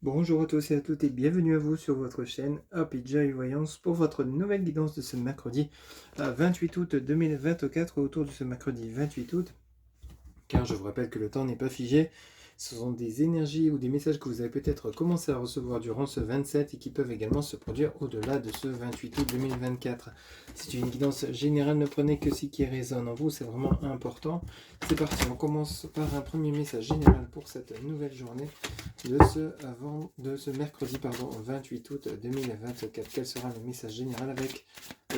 Bonjour à tous et à toutes et bienvenue à vous sur votre chaîne Happy Joy Voyance pour votre nouvelle guidance de ce mercredi 28 août 2024 autour de ce mercredi 28 août. Car je vous rappelle que le temps n'est pas figé, ce sont des énergies ou des messages que vous avez peut-être commencé à recevoir durant ce 27 et qui peuvent également se produire au-delà de ce 28 août 2024. C'est une guidance générale, ne prenez que ce qui résonne en vous, c'est vraiment important. C'est parti, on commence par un premier message général pour cette nouvelle journée de ce mercredi 28 août 2024. Quel sera le message général avec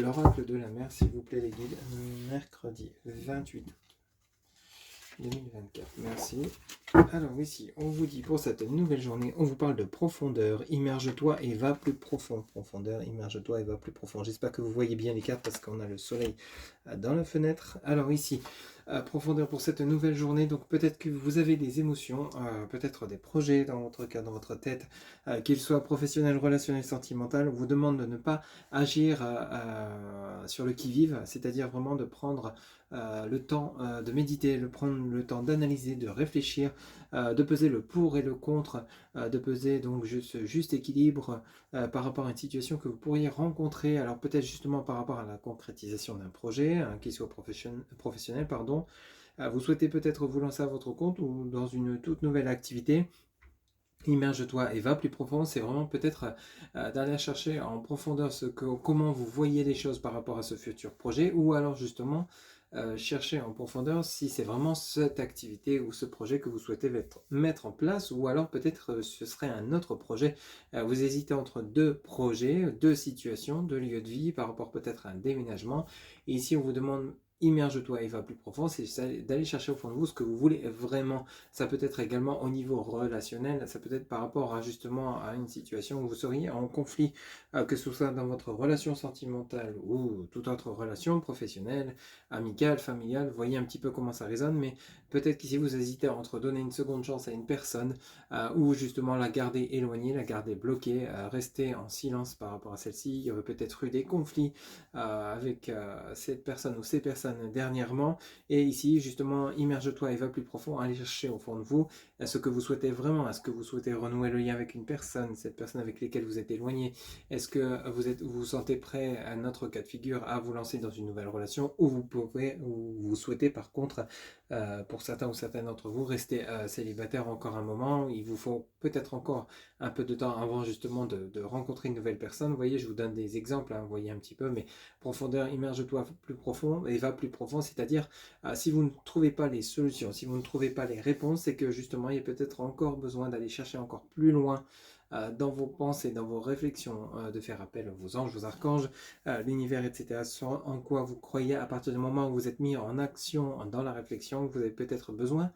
l'oracle de la mer, s'il vous plaît les guides, mercredi 28 août 2024. Merci. Alors ici, on vous dit pour cette nouvelle journée, on vous parle de profondeur. Immerge-toi et va plus profond. Profondeur, immerge-toi et va plus profond. J'espère que vous voyez bien les cartes parce qu'on a le soleil dans la fenêtre. Alors ici, profondeur pour cette nouvelle journée. Donc peut-être que vous avez des émotions, peut-être des projets dans votre cœur, dans votre tête, qu'ils soient professionnels, relationnels, sentimentaux. On vous demande de ne pas agir sur le qui-vive, c'est-à-dire vraiment de prendre le temps de méditer, de prendre le temps d'analyser, de réfléchir, de peser le pour et le contre, de peser donc ce juste équilibre par rapport à une situation que vous pourriez rencontrer, alors peut-être justement par rapport à la concrétisation d'un projet, qu'il soit professionnel, pardon. Vous souhaitez peut-être vous lancer à votre compte ou dans une toute nouvelle activité. Immerge-toi et va plus profond, c'est vraiment peut-être d'aller chercher en profondeur comment vous voyez les choses par rapport à ce futur projet, ou alors justement chercher en profondeur si c'est vraiment cette activité ou ce projet que vous souhaitez mettre en place, ou alors peut-être ce serait un autre projet. Vous hésitez entre deux projets, deux situations, deux lieux de vie par rapport peut-être à un déménagement, et ici on vous demande immerge-toi et va plus profond, c'est d'aller chercher au fond de vous ce que vous voulez vraiment. Ça peut être également au niveau relationnel, ça peut être par rapport à justement à une situation où vous seriez en conflit, que ce soit dans votre relation sentimentale ou toute autre relation professionnelle, amicale, familiale. Vous voyez un petit peu comment ça résonne, mais peut-être qu'ici vous hésitez entre donner une seconde chance à une personne ou justement la garder éloignée, la garder bloquée, rester en silence par rapport à celle-ci. Il y aurait peut-être eu des conflits avec cette personne ou ces personnes dernièrement. Et ici, justement, immerge-toi et va plus profond, allez chercher au fond de vous ce que vous souhaitez vraiment. Est-ce que vous souhaitez renouer le lien avec une personne, cette personne avec laquelle vous êtes éloigné? Est-ce que vous vous sentez prêt, à notre cas de figure, à vous lancer dans une nouvelle relation, ou vous souhaitez par contre, pour certains ou certaines d'entre vous, rester célibataire encore un moment? Il vous faut peut-être encore un peu de temps avant justement de rencontrer une nouvelle personne. Vous voyez, je vous donne des exemples, hein, vous voyez un petit peu, mais profondeur, immerge-toi plus profond et va plus profond, c'est-à-dire si vous ne trouvez pas les solutions, si vous ne trouvez pas les réponses, c'est que justement il y a peut-être encore besoin d'aller chercher encore plus loin dans vos pensées, dans vos réflexions, de faire appel à vos anges, vos archanges, l'univers, etc. En quoi vous croyez à partir du moment où vous êtes mis en action dans la réflexion, vous avez peut-être besoin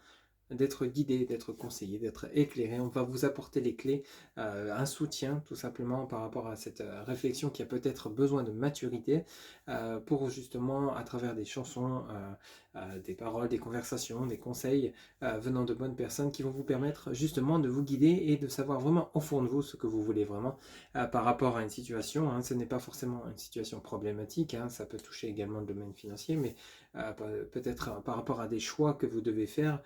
d'être guidé, d'être conseillé, d'être éclairé. On va vous apporter les clés, un soutien tout simplement par rapport à cette réflexion qui a peut-être besoin de maturité pour justement à travers des chansons, des paroles, des conversations, des conseils venant de bonnes personnes qui vont vous permettre justement de vous guider et de savoir vraiment au fond de vous ce que vous voulez vraiment par rapport à une situation. Hein. Ce n'est pas forcément une situation problématique, hein. Ça peut toucher également le domaine financier, mais peut-être par rapport à des choix que vous devez faire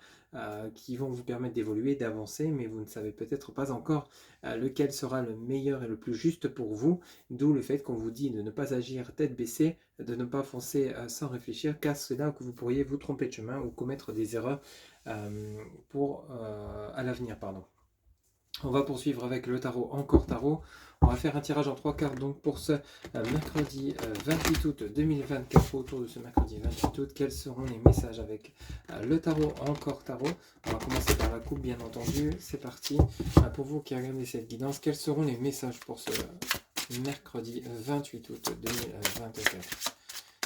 qui vont vous permettre d'évoluer, d'avancer, mais vous ne savez peut-être pas encore lequel sera le meilleur et le plus juste pour vous, d'où le fait qu'on vous dit de ne pas agir tête baissée, de ne pas foncer sans réfléchir, car c'est là que vous pourriez vous tromper de chemin ou commettre des erreurs à l'avenir, pardon. On va poursuivre avec le tarot, encore tarot. On va faire un tirage en trois cartes donc pour ce mercredi 28 août 2024. Autour de ce mercredi 28 août, quels seront les messages avec le tarot, encore tarot? On va commencer par la coupe bien entendu. C'est parti. Pour vous qui regardez cette guidance, quels seront les messages pour ce mercredi 28 août 2024?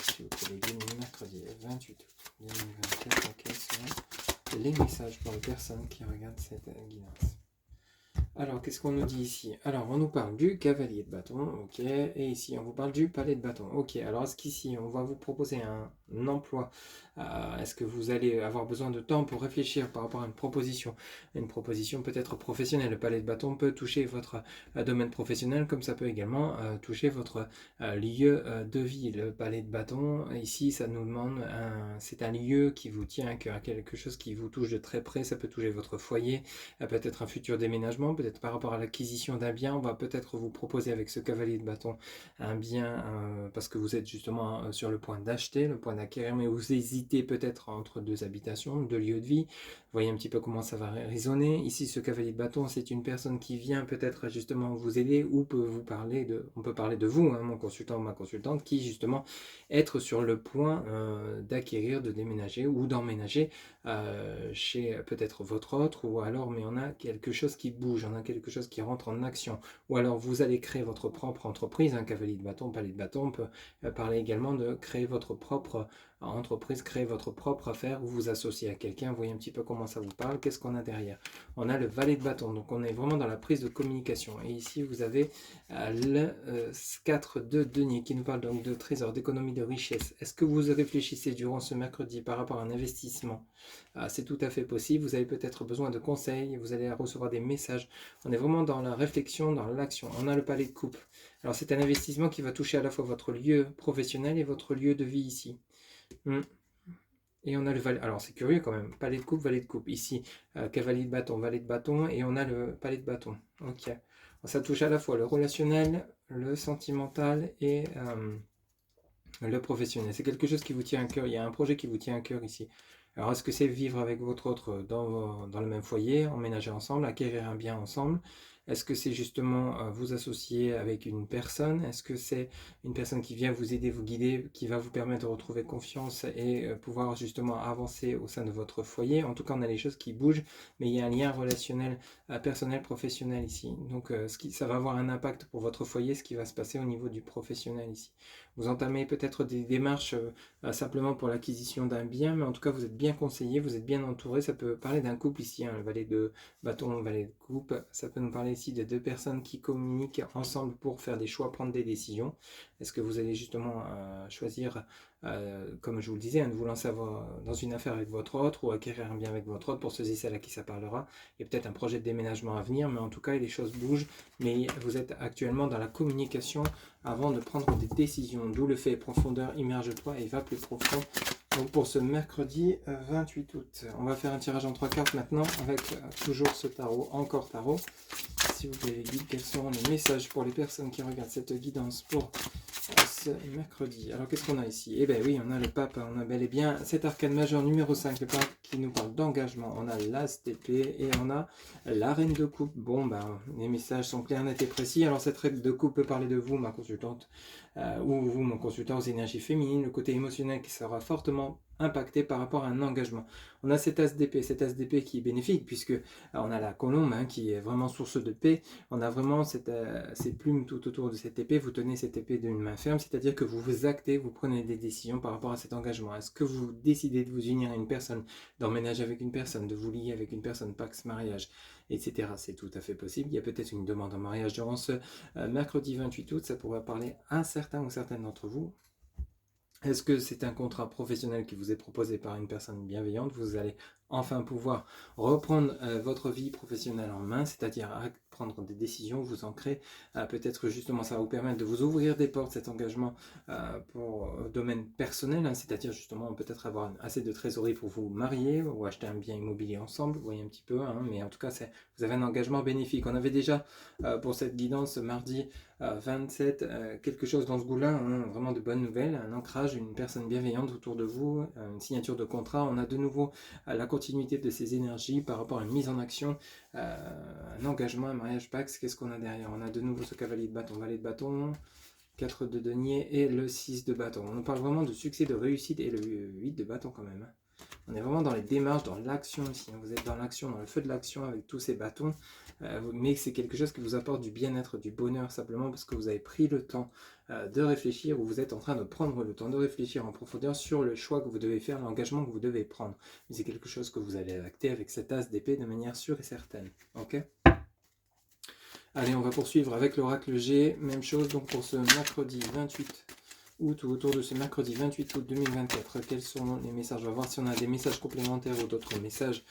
S'il vous plaît, mercredi 28 août 2024, quels seront les messages pour les personnes qui regardent cette guidance? Alors, qu'est-ce qu'on nous dit ici? Alors, on nous parle du cavalier de bâton, ok, et ici, on vous parle du palais de bâton, ok. Alors, est-ce qu'ici, on va vous proposer un emploi? Est-ce que vous allez avoir besoin de temps pour réfléchir par rapport à une proposition peut-être professionnelle? Le palais de bâton peut toucher votre domaine professionnel, comme ça peut également toucher votre lieu de vie. Le palais de bâton, ici, ça nous demande, c'est un lieu qui vous tient à cœur, quelque chose qui vous touche de très près, ça peut toucher votre foyer, peut-être un futur déménagement, peut-être peut-être par rapport à l'acquisition d'un bien. On va peut-être vous proposer avec ce cavalier de bâton un bien parce que vous êtes justement sur le point d'acheter, le point d'acquérir, mais vous hésitez peut-être entre deux habitations, deux lieux de vie. Vous voyez un petit peu comment ça va résonner. Ici, ce cavalier de bâton, c'est une personne qui vient peut-être justement vous aider ou peut vous parler on peut parler de vous, hein, mon consultant ou ma consultante, qui justement être sur le point d'acquérir, de déménager ou d'emménager chez peut-être votre autre, ou alors, mais on a quelque chose qui bouge, on a quelque chose qui rentre en action, ou alors vous allez créer votre propre entreprise, un cavalier de bâton, palais de bâton, on peut parler également de créer votre propre entreprise, créer votre propre affaire, vous vous associez à quelqu'un, vous voyez un petit peu comment ça vous parle, qu'est-ce qu'on a derrière. On a le valet de bâton, donc on est vraiment dans la prise de communication, et ici vous avez le 4 de denier qui nous parle donc de trésor, d'économie, de richesse. Est-ce que vous réfléchissez durant ce mercredi par rapport à un investissement? C'est tout à fait possible, vous avez peut-être besoin de conseils, vous allez recevoir des messages, on est vraiment dans la réflexion, dans l'action. On a le palais de coupe, alors c'est un investissement qui va toucher à la fois votre lieu professionnel et votre lieu de vie ici. Et on a le valet, alors c'est curieux quand même, palais de coupe, valet de coupe, ici cavalier de bâton, valet de bâton, et on a le palais de bâton. Ok, ça touche à la fois le relationnel, le sentimental et le professionnel. C'est quelque chose qui vous tient à cœur, il y a un projet qui vous tient à cœur ici. Alors est-ce que c'est vivre avec votre autre dans le même foyer, emménager ensemble, acquérir un bien ensemble? Est-ce que c'est justement vous associer avec une personne? Est-ce que c'est une personne qui vient vous aider, vous guider, qui va vous permettre de retrouver confiance et pouvoir justement avancer au sein de votre foyer? En tout cas, on a les choses qui bougent, mais il y a un lien relationnel, personnel, professionnel ici. Donc ça va avoir un impact pour votre foyer, ce qui va se passer au niveau du professionnel ici. Vous entamez peut-être des démarches simplement pour l'acquisition d'un bien, mais en tout cas vous êtes bien conseillé, vous êtes bien entouré. Ça peut parler d'un couple ici, hein, le valet de bâton, le valet de coupe. Ça peut nous parler ici de deux personnes qui communiquent ensemble pour faire des choix, prendre des décisions. Est-ce que vous allez justement choisir, comme je vous le disais, hein, de vous lancer dans une affaire avec votre autre ou acquérir un bien avec votre autre, pour ceux et celles à qui ça parlera. Il y a peut-être un projet de déménagement à venir, mais en tout cas les choses bougent, mais vous êtes actuellement dans la communication avant de prendre des décisions, d'où le fait profondeur, immerge-toi et va plus profond. Donc pour ce mercredi 28 août, on va faire un tirage en 3 cartes maintenant avec toujours ce tarot, encore tarot. S'il vous plaît les guides, quels seront les messages pour les personnes qui regardent cette guidance pour ce mercredi? Alors qu'est-ce qu'on a ici? Eh bien oui, on a le pape, on a bel et bien cet arcane majeur numéro 5, le pape qui nous parle d'engagement. On a l'as d'épée et on a la reine de coupe. Bon, ben, les messages sont clairs, nets et précis. Alors cette reine de coupe peut parler de vous, ma consultante, ou vous, mon consultant, aux énergies féminines, le côté émotionnel qui sera fortement impacté par rapport à un engagement. On a cet as d'épée qui est bénéfique puisque on a la colombe hein, qui est vraiment source de paix. On a vraiment ces plumes tout autour de cette épée. Vous tenez cette épée d'une main ferme, c'est-à-dire que vous vous actez, vous prenez des décisions par rapport à cet engagement. Est-ce que vous décidez de vous unir à une personne, d'emménager avec une personne, de vous lier avec une personne, pax, mariage, etc. C'est tout à fait possible. Il y a peut-être une demande en mariage durant ce mercredi 28 août. Ça pourrait parler à certains ou certaines d'entre vous. Est-ce que c'est un contrat professionnel qui vous est proposé par une personne bienveillante? Vous allez enfin pouvoir reprendre votre vie professionnelle en main, c'est-à-dire prendre des décisions, vous ancrer. Peut-être justement ça va vous permettre de vous ouvrir des portes, cet engagement pour domaine personnel, hein, c'est-à-dire justement peut-être avoir assez de trésorerie pour vous marier ou acheter un bien immobilier ensemble, vous voyez un petit peu, hein, mais en tout cas vous avez un engagement bénéfique. On avait déjà pour cette guidance mardi 27, quelque chose dans ce goût-là, hein, vraiment de bonnes nouvelles, un ancrage, une personne bienveillante autour de vous, une signature de contrat. On a de nouveau la continuité de ces énergies par rapport à une mise en action, un engagement, un mariage pax. Qu'est-ce qu'on a derrière? On a de nouveau ce cavalier de bâton, valet de bâton, 4 de denier et le 6 de bâton. On parle vraiment de succès, de réussite et le 8 de bâton quand même. On est vraiment dans les démarches, dans l'action ici. Vous êtes dans l'action, dans le feu de l'action avec tous ces bâtons. Mais c'est quelque chose qui vous apporte du bien-être, du bonheur, simplement parce que vous avez pris le temps de réfléchir, ou vous êtes en train de prendre le temps de réfléchir en profondeur sur le choix que vous devez faire, l'engagement que vous devez prendre. Mais c'est quelque chose que vous allez acter avec cet as d'épée de manière sûre et certaine. Ok ? Allez, on va poursuivre avec l'oracle G. Même chose donc pour ce mercredi 28 août, ou autour de ce mercredi 28 août 2024. Quels sont les messages? On va voir si on a des messages complémentaires ou d'autres messages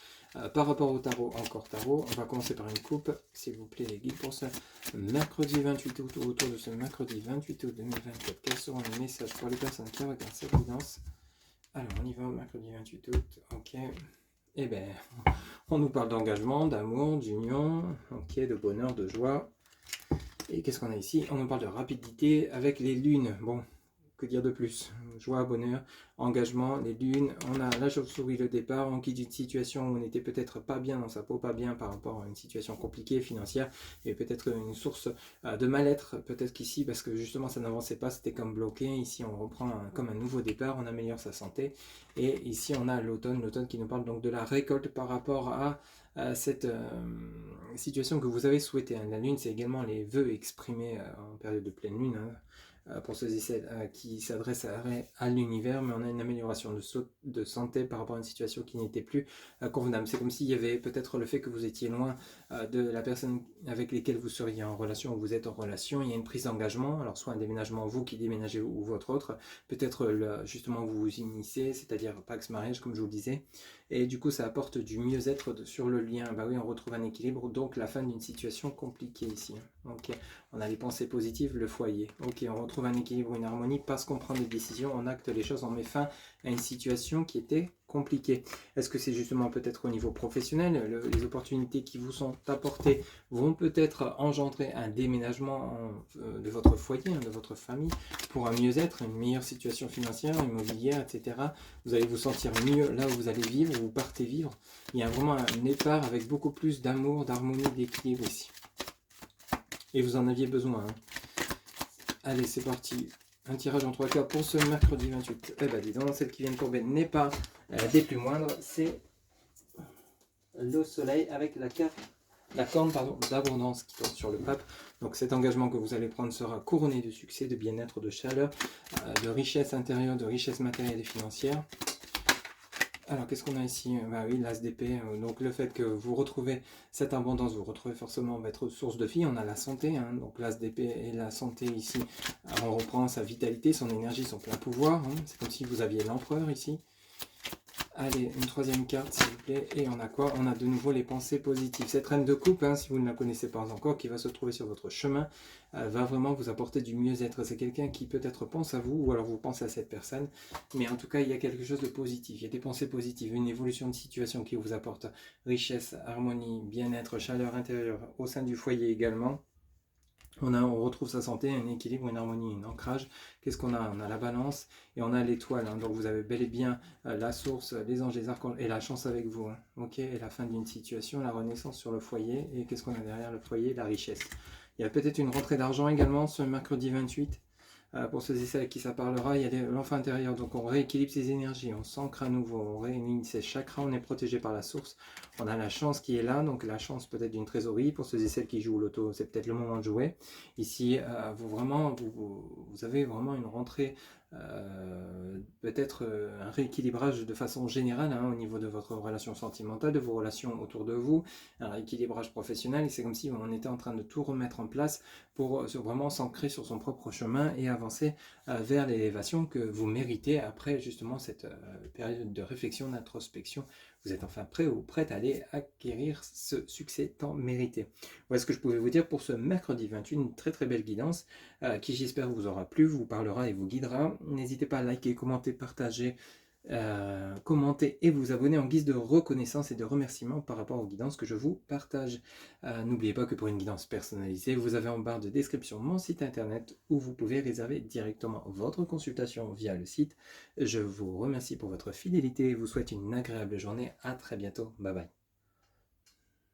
par rapport au tarot, encore tarot. On va commencer par une coupe, s'il vous plaît les guides, pour ce mercredi 28 août, ou autour de ce mercredi 28 août 2024. Quels seront les messages pour les personnes qui regardent cette guidance? Alors, on y va, mercredi 28 août, ok. Eh bien, On nous parle d'engagement, d'amour, d'union, ok, de bonheur, de joie. Et qu'est-ce qu'on a ici? On nous parle de rapidité avec les lunes. Bon, que dire de plus? Joie, bonheur, engagement, les lunes. On a la chauve-souris, le départ. On quitte une situation où on n'était peut-être pas bien dans sa peau, pas bien par rapport à une situation compliquée financière et peut-être une source de mal-être. Peut-être qu'ici, parce que justement ça n'avançait pas, c'était comme bloqué. Ici, on reprend comme un nouveau départ, on améliore sa santé. Et ici, on a l'automne qui nous parle donc de la récolte par rapport à cette situation que vous avez souhaitée. La lune, c'est également les vœux exprimés en période de pleine lune. Pour ceux et celles qui s'adressent à l'univers, mais on a une amélioration de santé par rapport à une situation qui n'était plus convenable. C'est comme s'il y avait peut-être le fait que vous étiez loin de la personne avec laquelle vous seriez en relation ou vous êtes en relation. Il y a une prise d'engagement, alors soit un déménagement, vous qui déménagez ou votre autre, peut-être justement vous vous unissez, c'est-à-dire Pax Mariage comme je vous le disais, et du coup ça apporte du mieux-être sur le lien. Bah oui, on retrouve un équilibre, donc la fin d'une situation compliquée ici. Ok, on a les pensées positives, le foyer. Ok, on retrouve un équilibre, une harmonie parce qu'on prend des décisions, on acte les choses, on met fin à une situation qui était compliquée. Est-ce que c'est justement peut-être au niveau professionnel, les opportunités qui vous sont apportées vont peut-être engendrer un déménagement de votre foyer, de votre famille, pour un mieux-être, une meilleure situation financière, immobilière, etc. Vous allez vous sentir mieux là où vous allez vivre, où vous partez vivre. Il y a vraiment un départ avec beaucoup plus d'amour, d'harmonie, d'équilibre ici. Et vous en aviez besoin. Allez, c'est parti. Un tirage en 3 cas pour ce mercredi 28. Eh ben, dis donc, celle qui vient de tomber n'est pas des plus moindres. C'est le soleil avec la corne d'abondance qui porte sur le pape. Donc cet engagement que vous allez prendre sera couronné de succès, de bien-être, de chaleur, de richesse intérieure, de richesse matérielle et financière. Alors, qu'est-ce qu'on a ici? Bah oui, l'as d'épée. Donc, le fait que vous retrouvez cette abondance, vous retrouvez forcément votre source de vie. On a la santé, hein, donc l'as d'épée et la santé ici. On reprend sa vitalité, son énergie, son plein pouvoir. Hein. C'est comme si vous aviez l'empereur ici. Allez, une troisième carte, s'il vous plaît. Et on a quoi? On a de nouveau les pensées positives. Cette reine de coupe, hein, si vous ne la connaissez pas encore, qui va se trouver sur votre chemin, va vraiment vous apporter du mieux-être. C'est quelqu'un qui peut-être pense à vous, ou alors vous pensez à cette personne. Mais en tout cas, il y a quelque chose de positif. Il y a des pensées positives, une évolution de situation qui vous apporte richesse, harmonie, bien-être, chaleur intérieure au sein du foyer également. On retrouve sa santé, un équilibre, une harmonie, un ancrage. Qu'est-ce qu'on a? On a la balance et on a l'étoile. Hein. Donc vous avez bel et bien la source, les anges, les archanges et la chance avec vous. Hein. Ok, et la fin d'une situation, la renaissance sur le foyer. Et qu'est-ce qu'on a derrière le foyer? La richesse. Il y a peut-être une rentrée d'argent également ce mercredi 28. Pour ceux et celles à qui ça parlera, il y a l'enfant intérieur, donc on rééquilibre ses énergies, on s'ancre à nouveau, on réunit ses chakras, on est protégé par la source, on a la chance qui est là, donc la chance peut-être d'une trésorerie, pour ceux et celles qui jouent au loto, c'est peut-être le moment de jouer. Ici, vous avez vraiment une rentrée, peut-être un rééquilibrage de façon générale hein, au niveau de votre relation sentimentale, de vos relations autour de vous, un rééquilibrage professionnel, et c'est comme si on était en train de tout remettre en place pour vraiment s'ancrer sur son propre chemin et avancer vers l'élévation que vous méritez après justement cette période de réflexion, d'introspection. Vous êtes enfin prêt ou prête à aller acquérir ce succès tant mérité. Voilà ce que je pouvais vous dire pour ce mercredi 28, une très très belle guidance qui j'espère vous aura plu, vous parlera et vous guidera. N'hésitez pas à liker, commenter, partager, commenter et vous abonner en guise de reconnaissance et de remerciement par rapport aux guidances que je vous partage. N'oubliez pas que pour une guidance personnalisée, vous avez en barre de description mon site internet où vous pouvez réserver directement votre consultation via le site. Je vous remercie pour votre fidélité et vous souhaite une agréable journée. À très bientôt. Bye bye.